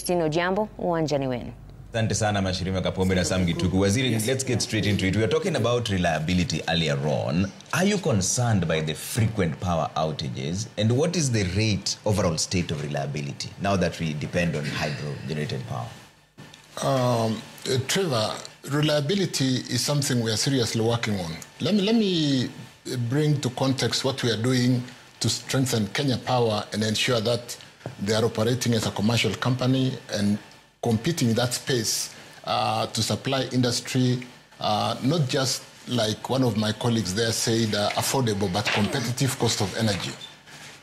Christine Ojambo, uwanjani wenu. Asante sana Mashirima Kapombe na Sam Gituku. Waziri, let's get straight into it. We are talking about reliability earlier on. Are you concerned by the frequent power outages? And what is the rate, overall state of reliability, now that we depend on hydro-generated power? Trevor, reliability is something we are seriously working on. Let me bring to context what we are doing to strengthen Kenya Power and ensure that they are operating as a commercial company and competing in that space to supply industry, not just like one of my colleagues there said, affordable but competitive cost of energy.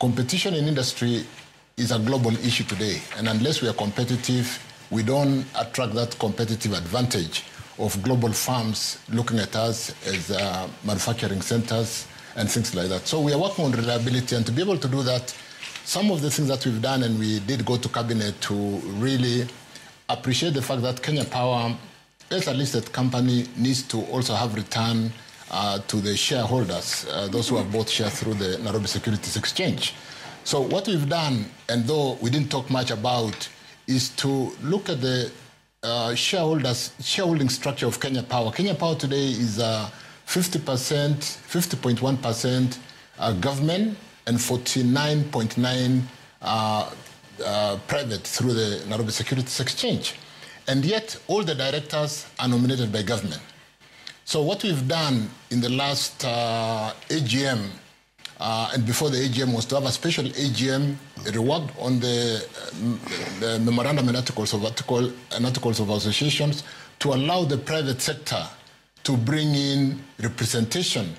Competition in industry is a global issue today, and unless we are competitive, we don't attract that competitive advantage of global firms looking at us as manufacturing centers and things like that. So we are working on reliability, and to be able to do that, some of the things that we've done, and we did go to cabinet to really appreciate the fact that Kenya Power, as a listed company, needs to also have return to the shareholders, those who have bought shares through the Nairobi Securities Exchange. So what we've done, and though we didn't talk much about, is to look at the shareholding structure of Kenya Power. Kenya Power today is 50.1% government and 49.9% private through the Nairobi Securities Exchange. And yet, all the directors are nominated by government. So what we've done in the last AGM, and before the AGM, was to have a special AGM, reworked on the memorandum and articles of associations to allow the private sector to bring in representation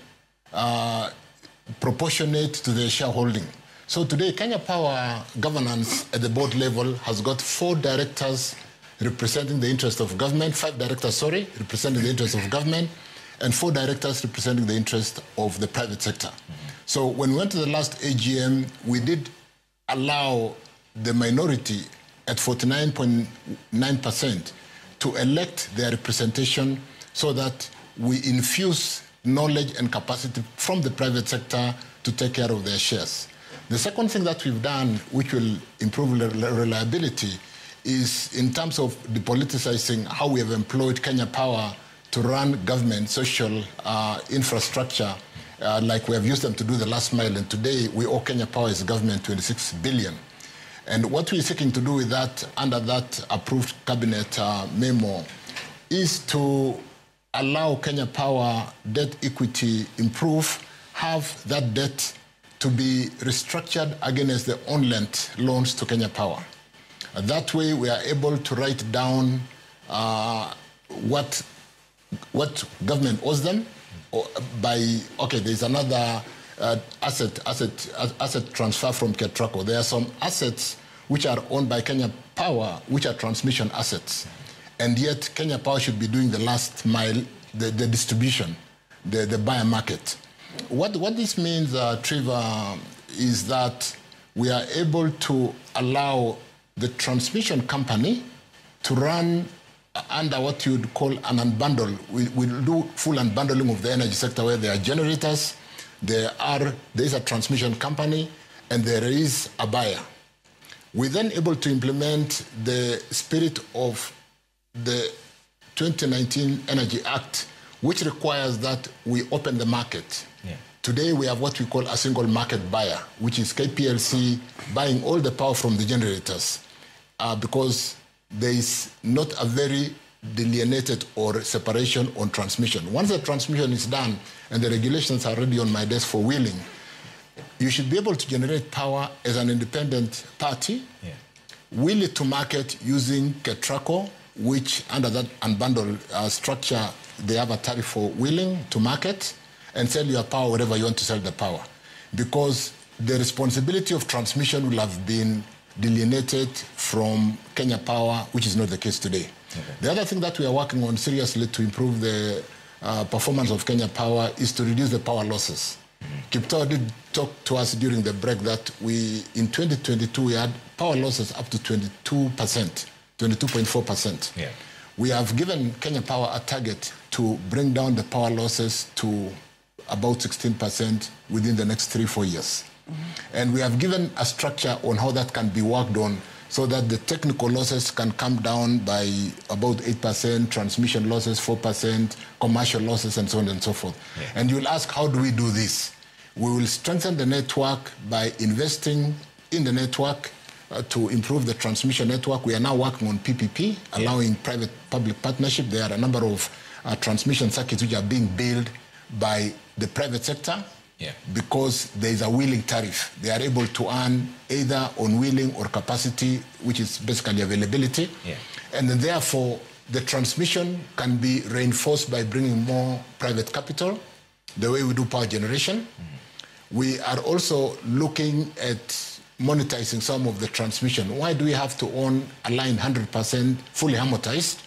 proportionate to their shareholding. So today, Kenya Power governance at the board level has got 4 directors representing the interest of government, 5 directors, representing the interest of government, and 4 directors representing the interest of the private sector. So when we went to the last AGM, we did allow the minority at 49.9% to elect their representation so that we infuse knowledge and capacity from the private sector to take care of their shares. The second thing that we've done, which will improve reliability, is in terms of depoliticizing how we have employed Kenya Power to run government social infrastructure, like we have used them to do the last mile. And today, we owe Kenya Power as government 26 billion. And what we're seeking to do with that, under that approved cabinet memo, is to allow Kenya Power debt equity improve, have that debt to be restructured against the on-lent loans to Kenya Power. That way, we are able to write down what government owes them by, okay, there's another asset transfer from Ketraco. There are some assets which are owned by Kenya Power, which are transmission assets. And yet, Kenya Power should be doing the last mile, the distribution, the buyer market. What this means, Trevor, is that we are able to allow the transmission company to run under what you would call an unbundle. We'll do full unbundling of the energy sector where there are generators, there is a transmission company, and there is a buyer. We're then able to implement the spirit of the 2019 Energy Act, which requires that we open the market. Yeah. Today, we have what we call a single market buyer, which is KPLC buying all the power from the generators, because there is not a very delineated or separation on transmission. Once the transmission is done and the regulations are already on my desk for wheeling, you should be able to generate power as an independent party, wheel it to market using Ketraco, which under that unbundled structure, they have a tariff for wheeling to market, and sell your power wherever you want to sell the power. Because the responsibility of transmission will have been delineated from Kenya Power, which is not the case today. Okay. The other thing that we are working on seriously to improve the performance of Kenya Power is to reduce the power losses. Kiptoo did talk to us during the break that in 2022, we had power losses up to 22%, 22.4%. Yeah. We have given Kenya Power a target to bring down the power losses to about 16% within the next 3-4 years. And we have given a structure on how that can be worked on so that the technical losses can come down by about 8%, transmission losses 4%, commercial losses, and so on and so forth. Yeah. And you'll ask, how do we do this? We will strengthen the network by investing in the network to improve the transmission network. We are now working on PPP, allowing private-public partnership. There are a number of transmission circuits which are being built by the private sector because there is a wheeling tariff. They are able to earn either on wheeling or capacity, which is basically availability. Yeah. And then therefore, the transmission can be reinforced by bringing more private capital, the way we do power generation. We are also looking at monetizing some of the transmission. Why do we have to own a line 100% fully amortized,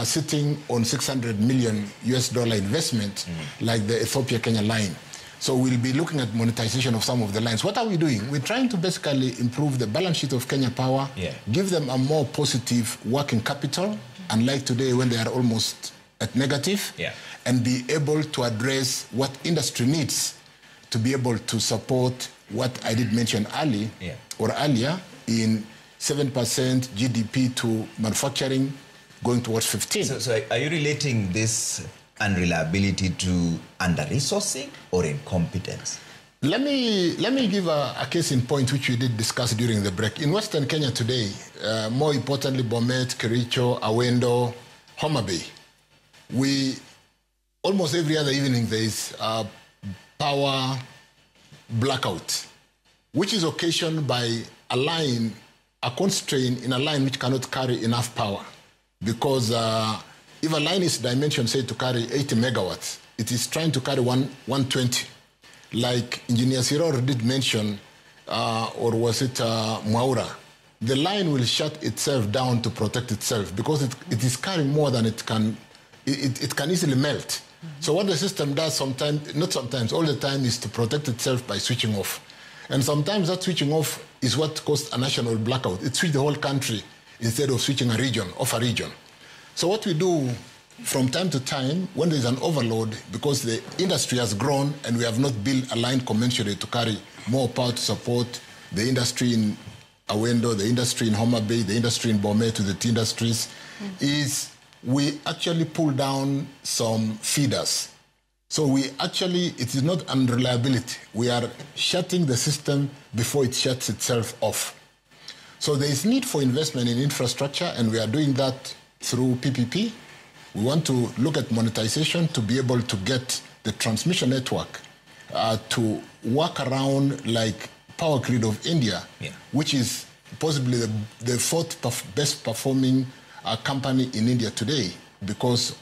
sitting on $600 million investment like the Ethiopia-Kenya line? So we'll be looking at monetization of some of the lines. What are we doing? We're trying to basically improve the balance sheet of Kenya Power, give them a more positive working capital, unlike today when they are almost at negative, and be able to address what industry needs to be able to support what I did mention earlier in 7% GDP to manufacturing going towards 15%. So are you relating this unreliability to under-resourcing or incompetence? Let me give a case in point which we did discuss during the break. In Western Kenya today, more importantly, Bomet, Kericho, Awendo, Homa Bay, almost every other evening there is power blackout, which is occasioned by a constraint in a line which cannot carry enough power. Because if a line is dimensioned, say, to carry 80 megawatts, it is trying to carry 120. Like Engineer Siror did mention, or was it Mwaura, the line will shut itself down to protect itself because it is carrying more than it can easily melt. So what the system does sometimes, not sometimes, all the time, is to protect itself by switching off. And sometimes that switching off is what caused a national blackout. It switched the whole country instead of switching off a region. So what we do from time to time, when there's an overload, because the industry has grown and we have not built a line commensurate to carry more power to support the industry in Awendo, the industry in Homa Bay, the industry in Bomet, to the industries, is we actually pull down some feeders. So it is not unreliability. We are shutting the system before it shuts itself off. So there is need for investment in infrastructure, and we are doing that through PPP. We want to look at monetization to be able to get the transmission network to work around like Power Grid of India, which is possibly the fourth best performing company in India today because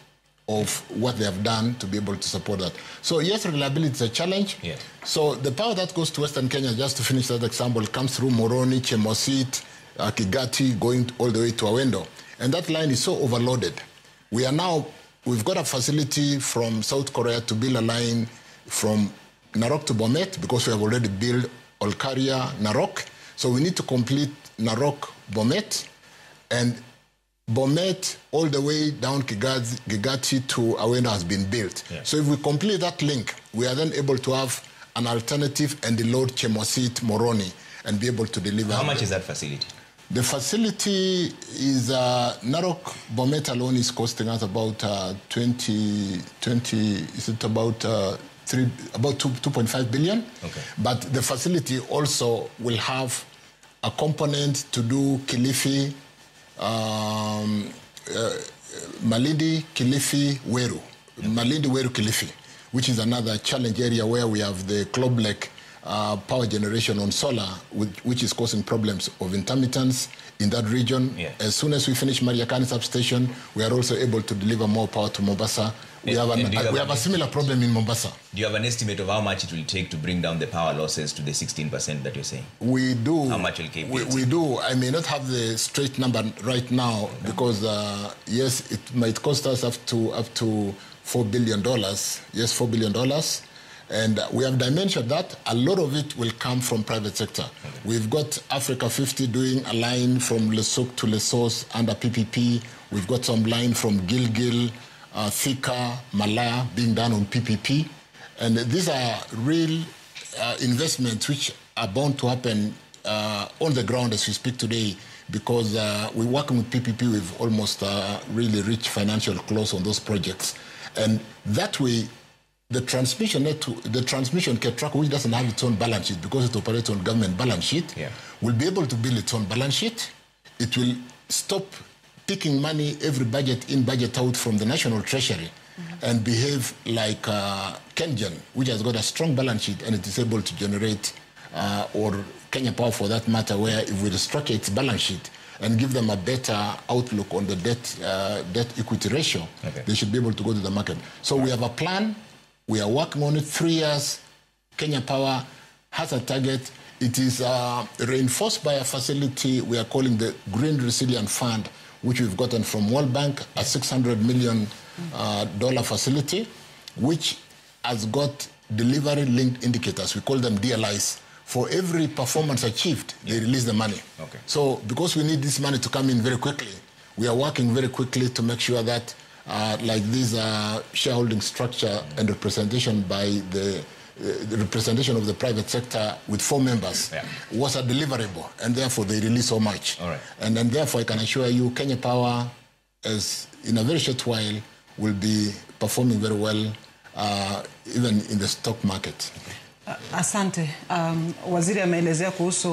of what they have done to be able to support that. So yes, reliability is a challenge. So the power that goes to Western Kenya, just to finish that example, comes through Moroni, Chemosit, Kigati, going all the way to Awendo. And that line is so overloaded. We've got a facility from South Korea to build a line from Narok to Bomet because we have already built Olkaria, Narok. So we need to complete Narok, Bomet, and Bomet all the way down Kigati to Awendo has been built. So if we complete that link, we are then able to have an alternative and load Chemosit, Moroni, and be able to deliver. How much is that facility? The facility is, Narok Bomet alone is costing us about 2.5 billion. Okay. But the facility also will have a component to do Kilifi, Malindi, Kilifi, Weru. Malindi, Weru, Kilifi, which is another challenge area where we have the Club Lake power generation on solar, which is causing problems of intermittence in that region. As soon as we finish Mariakani substation, we are also able to deliver more power to Mombasa. We have a similar problem in Mombasa. Do you have an estimate of how much it will take to bring down the power losses to the 16% that you're saying? We do. How much will keep it? We do. I may not have the straight number right now because, yes, it might cost us up to $4 billion. Yes, $4 billion. And we have dimensioned that. A lot of it will come from private sector. Okay. We've got Africa 50 doing a line from Lesotho to Lesotho under PPP. We've got some line from Gilgil, Thika, Malaya being done on PPP. And these are real investments which are bound to happen on the ground as we speak today because we're working with PPP with almost really rich financial close on those projects. And that way, the transmission KETRACO, which doesn't have its own balance sheet because it operates on government balance sheet, will be able to build its own balance sheet. It will stop picking money every budget in, budget out from the National Treasury and behave like KenGen, which has got a strong balance sheet and it is able to generate, or Kenya Power for that matter, where if we restructure its balance sheet and give them a better outlook on the debt equity ratio, they should be able to go to the market. So we have a plan. We are working on it 3 years. Kenya Power has a target. It is reinforced by a facility we are calling the Green Resilient Fund, which we've gotten from World Bank, a $600 million facility, which has got delivery-linked indicators. We call them DLIs. For every performance achieved, they release the money. So because we need this money to come in very quickly, we are working very quickly to make sure that like this shareholding structure and representation by the representation of the private sector with 4 members was a deliverable, and therefore they release so much. And then therefore I can assure you Kenya Power, as in a very short while, will be performing very well even in the stock market. Asante. Waziri ameelezea kuhusu